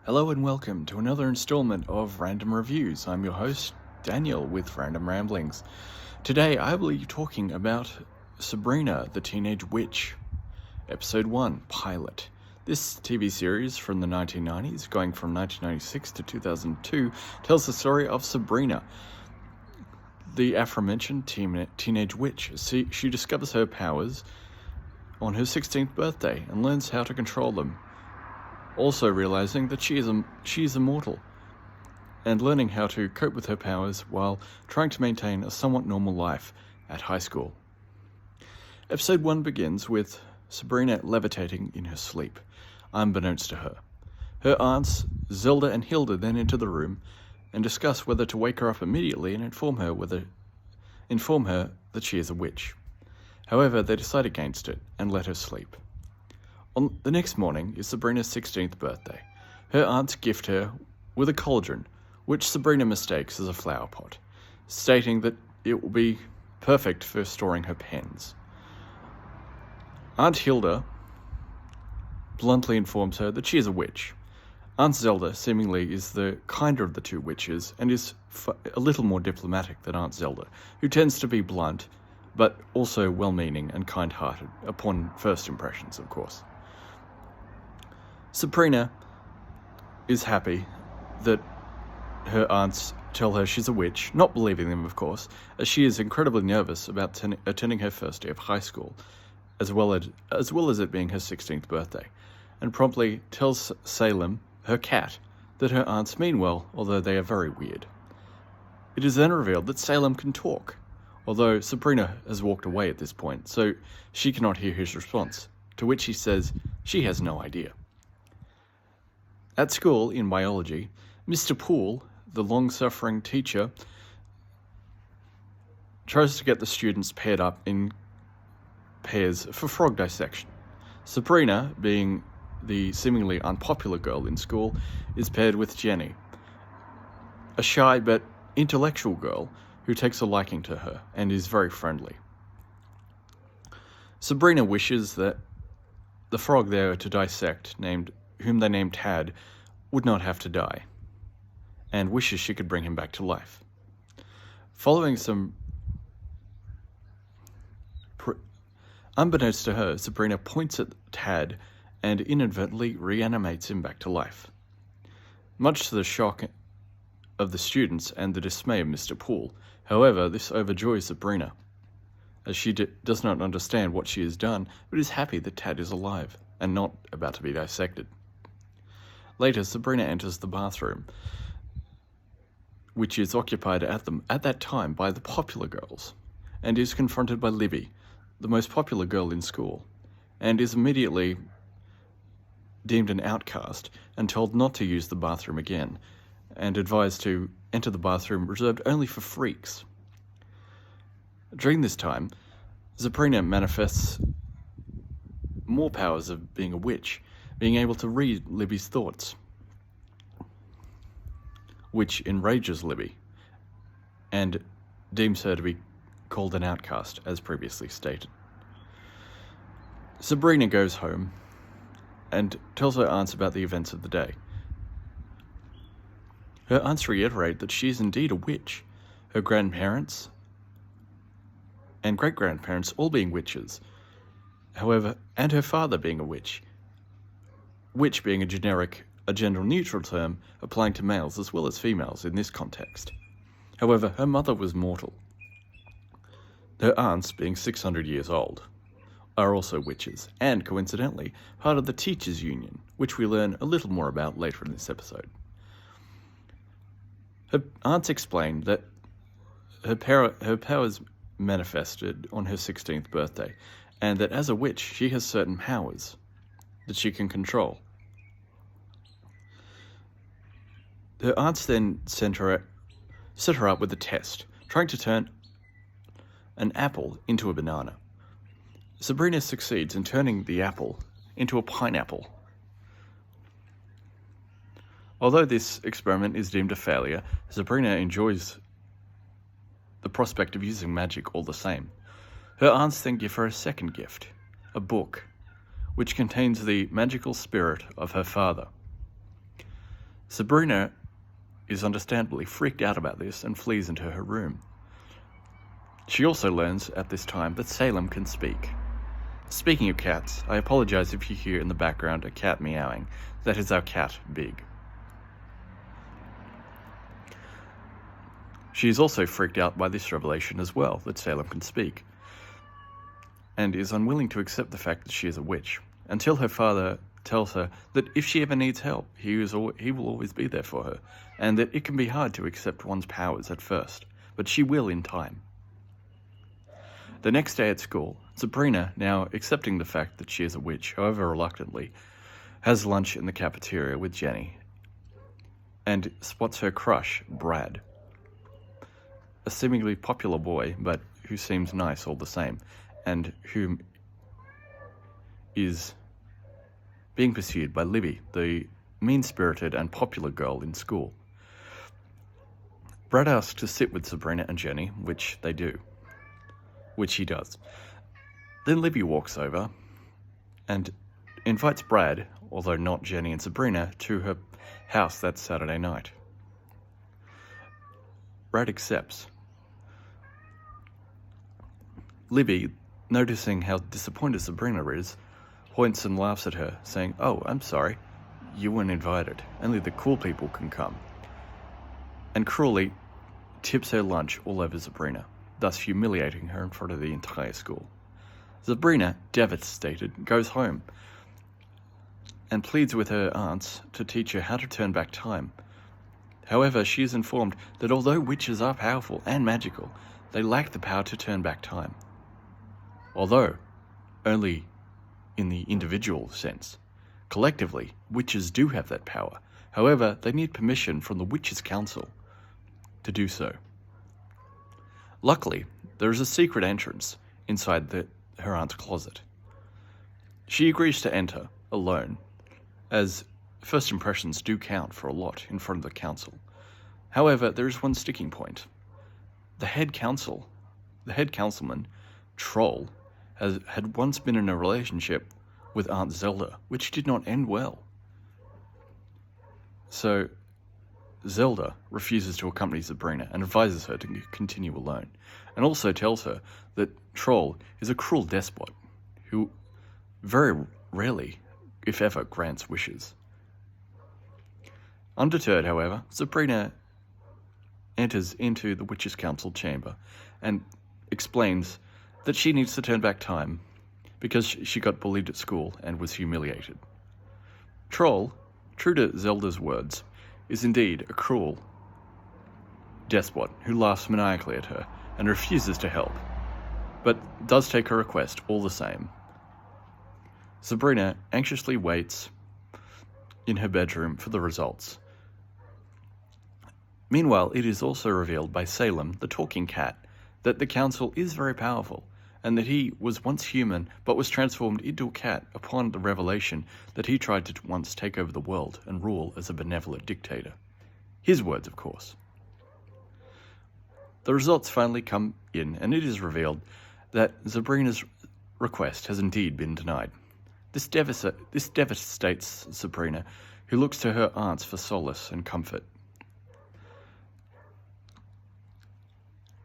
Hello and welcome to another installment of Random Reviews. I'm your host, Daniel, with Random Ramblings. Today I will be talking about Sabrina the Teenage Witch, Episode 1, Pilot. This TV series from the 1990s, going from 1996 to 2002, tells the story of Sabrina, the aforementioned teenage witch. She discovers her powers on her 16th birthday and learns how to control them, also realizing that she is immortal, and learning how to cope with her powers while trying to maintain a somewhat normal life at high school. Episode 1 begins with Sabrina levitating in her sleep, unbeknownst to her. Her aunts, Zelda and Hilda, then enter the room and discuss whether to wake her up immediately and inform her that she is a witch. However, they decide against it and let her sleep. On the next morning is Sabrina's 16th birthday. Her aunts gift her with a cauldron, which Sabrina mistakes as a flower pot, stating that it will be perfect for storing her pens. Aunt Hilda bluntly informs her that she is a witch. Aunt Zelda seemingly is the kinder of the two witches and is a little more diplomatic than Aunt Zelda, who tends to be blunt, but also well-meaning and kind-hearted, upon first impressions, of course. Sabrina is happy that her aunts tell her she's a witch, not believing them, of course, as she is incredibly nervous about attending her first day of high school, as well as it being her 16th birthday, and promptly tells Salem, her cat, that her aunts mean well, although they are very weird. It is then revealed that Salem can talk, although Sabrina has walked away at this point, so she cannot hear his response, to which he says she has no idea. At school, in biology, Mr. Poole, the long-suffering teacher, tries to get the students paired up in pairs for frog dissection. Sabrina, being the seemingly unpopular girl in school, is paired with Jenny, a shy but intellectual girl who takes a liking to her and is very friendly. Sabrina wishes that the frog they are to dissect, whom they named Tad, would not have to die, and wishes she could bring him back to life. Following some... Unbeknownst to her, Sabrina points at Tad and inadvertently reanimates him back to life. Much to the shock of the students and the dismay of Mr. Poole, however, this overjoys Sabrina, as she does not understand what she has done, but is happy that Tad is alive and not about to be dissected. Later, Sabrina enters the bathroom, which is occupied at that time by the popular girls, and is confronted by Libby, the most popular girl in school, and is immediately deemed an outcast and told not to use the bathroom again, and advised to enter the bathroom reserved only for freaks. During this time, Sabrina manifests more powers of being a witch, being able to read Libby's thoughts, which enrages Libby, and deems her to be called an outcast, as previously stated. Sabrina goes home and tells her aunts about the events of the day. Her aunts reiterate that she is indeed a witch, her grandparents and great-grandparents all being witches, however, and her father being a witch being a gender-neutral term applying to males as well as females in this context. However, her mother was mortal. Her aunts, being 600 years old, are also witches, and, coincidentally, part of the Teachers' Union, which we learn a little more about later in this episode. Her aunts explained that her powers manifested on her 16th birthday, and that as a witch she has certain powers that she can control. Her aunts then set her up with a test, trying to turn an apple into a banana. Sabrina succeeds in turning the apple into a pineapple. Although this experiment is deemed a failure, Sabrina enjoys the prospect of using magic all the same. Her aunts then give her a second gift, a book, which contains the magical spirit of her father. Sabrina is understandably freaked out about this and flees into her room. She also learns at this time that Salem can speak. Speaking of cats, I apologize if you hear in the background a cat meowing. That is our cat, Big. She is also freaked out by this revelation as well, that Salem can speak, and is unwilling to accept the fact that she is a witch, until her father tells her that if she ever needs help, he will always be there for her, and that it can be hard to accept one's powers at first, but she will in time. The next day at school, Sabrina, now accepting the fact that she is a witch, however reluctantly, has lunch in the cafeteria with Jenny, and spots her crush, Brad, a seemingly popular boy, but who seems nice all the same, and whom is being pursued by Libby, the mean-spirited and popular girl in school. Brad asks to sit with Sabrina and Jenny, which they do, which he does. Then Libby walks over and invites Brad, although not Jenny and Sabrina, to her house that Saturday night. Brad accepts. Libby, noticing how disappointed Sabrina is, points and laughs at her, saying, "Oh, I'm sorry, you weren't invited. Only the cool people can come," and cruelly tips her lunch all over Sabrina, thus humiliating her in front of the entire school. Sabrina, devastated, goes home and pleads with her aunts to teach her how to turn back time. However, she is informed that although witches are powerful and magical, they lack the power to turn back time. Although only in the individual sense. Collectively, witches do have that power. However, they need permission from the Witches' Council to do so. Luckily, there is a secret entrance inside her aunt's closet. She agrees to enter, alone, as first impressions do count for a lot in front of the council. However, there is one sticking point. The head councilman, Troll, had once been in a relationship with Aunt Zelda, which did not end well. So, Zelda refuses to accompany Sabrina and advises her to continue alone, and also tells her that Troll is a cruel despot who very rarely, if ever, grants wishes. Undeterred, however, Sabrina enters into the Witches' Council chamber and explains that she needs to turn back time because she got bullied at school and was humiliated. Troll, true to Zelda's words, is indeed a cruel despot who laughs maniacally at her and refuses to help, but does take her request all the same. Sabrina anxiously waits in her bedroom for the results. Meanwhile, it is also revealed by Salem, the talking cat, that the council is very powerful, and that he was once human but was transformed into a cat upon the revelation that he tried to once take over the world and rule as a benevolent dictator. His words, of course. The results finally come in, and it is revealed that Sabrina's request has indeed been denied. This devastates Sabrina, who looks to her aunts for solace and comfort.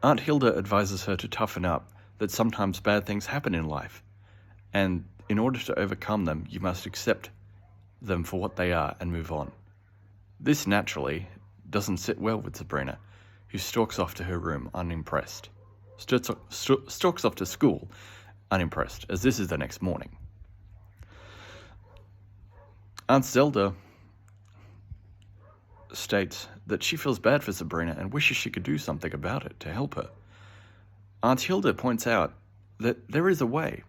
Aunt Hilda advises her to toughen up, that sometimes bad things happen in life, and in order to overcome them, you must accept them for what they are and move on. This, naturally, doesn't sit well with Sabrina, who stalks off to her room unimpressed. Stalks off to school unimpressed, as this is the next morning. Aunt Zelda states that she feels bad for Sabrina and wishes she could do something about it to help her. Aunt Hilda points out that there is a way,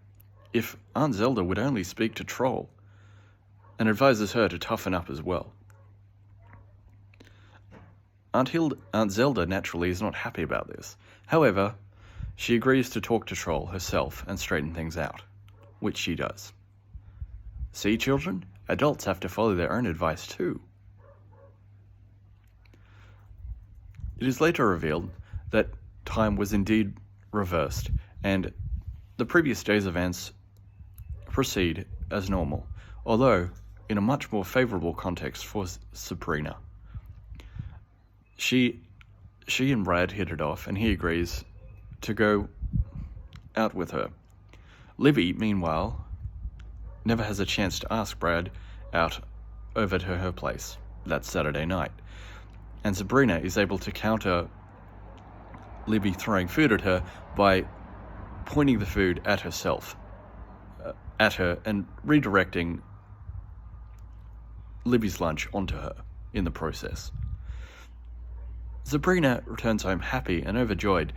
if Aunt Zelda would only speak to Troll, and advises her to toughen up as well. Aunt Zelda naturally is not happy about this. However, she agrees to talk to Troll herself and straighten things out, which she does. See, children? Adults have to follow their own advice too. It is later revealed that time was indeed reversed, and the previous day's events proceed as normal, although in a much more favorable context for Sabrina. She and Brad hit it off, and he agrees to go out with her. Libby, meanwhile, never has a chance to ask Brad out over to her place that Saturday night. And Sabrina is able to counter Libby throwing food at her by pointing the food at herself, at her, and redirecting Libby's lunch onto her in the process. Sabrina returns home happy and overjoyed,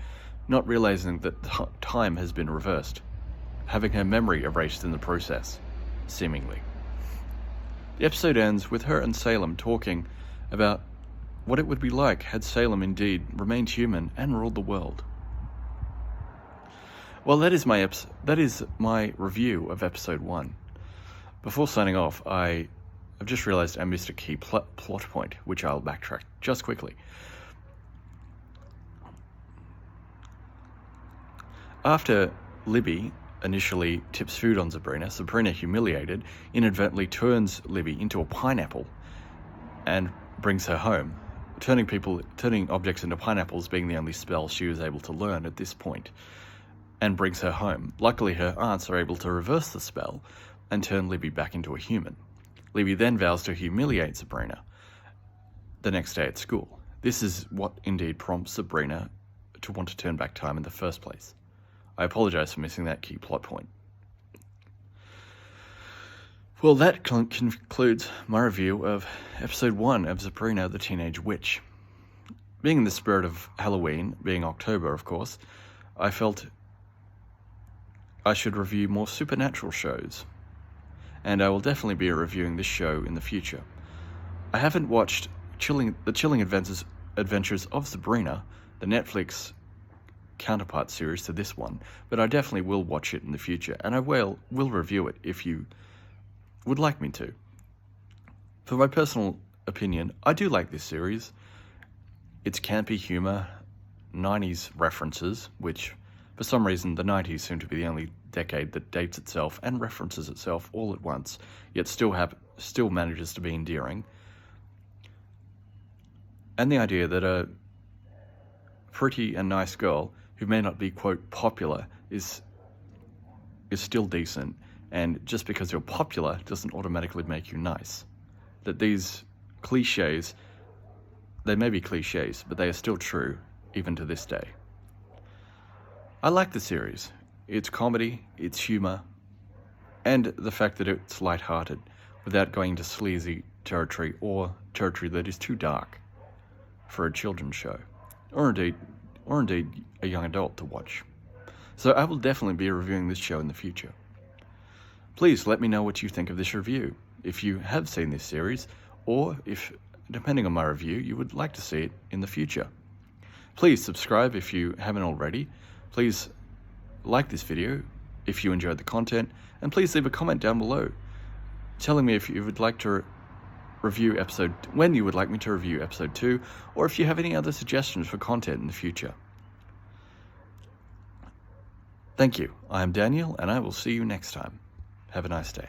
not realizing that time has been reversed, having her memory erased in the process, seemingly. The episode ends with her and Salem talking about what it would be like had Salem indeed remained human and ruled the world. Well, that is my review of episode 1. Before signing off, I've just realized I missed a key plot point, which I'll backtrack just quickly. After Libby initially tips food on Sabrina, humiliated, inadvertently turns Libby into a pineapple and brings her home, turning objects into pineapples being the only spell she was able to learn at this point, and brings her home. Luckily, her aunts are able to reverse the spell and turn Libby back into a human. Libby then vows to humiliate Sabrina the next day at school. This is what indeed prompts Sabrina to want to turn back time in the first place. I apologize for missing that key plot point. Well, that concludes my review of episode 1 of Sabrina the Teenage Witch. Being in the spirit of Halloween, being October, of course, I felt I should review more supernatural shows, and I will definitely be reviewing this show in the future. I haven't watched The Chilling Adventures of Sabrina, the Netflix counterpart series to this one, but I definitely will watch it in the future, and I will review it if you would like me to. For my personal opinion, I do like this series. It's campy humor, 90s references, which for some reason the 90s seem to be the only decade that dates itself and references itself all at once, yet still manages to be endearing. And the idea that a pretty and nice girl who may not be, quote, popular is still decent, and just because you're popular doesn't automatically make you nice. That these cliches, they may be cliches, but they are still true, even to this day. I like the series. It's comedy, it's humor, and the fact that it's lighthearted without going into sleazy territory or territory that is too dark for a children's show, or indeed a young adult to watch. So I will definitely be reviewing this show in the future. Please let me know what you think of this review, if you have seen this series, or if, depending on my review, you would like to see it in the future. Please subscribe if you haven't already. Please like this video if you enjoyed the content, and please leave a comment down below telling me if you would like to review when you would like me to review episode 2, or if you have any other suggestions for content in the future. Thank you. I am Daniel, and I will see you next time. Have a nice day.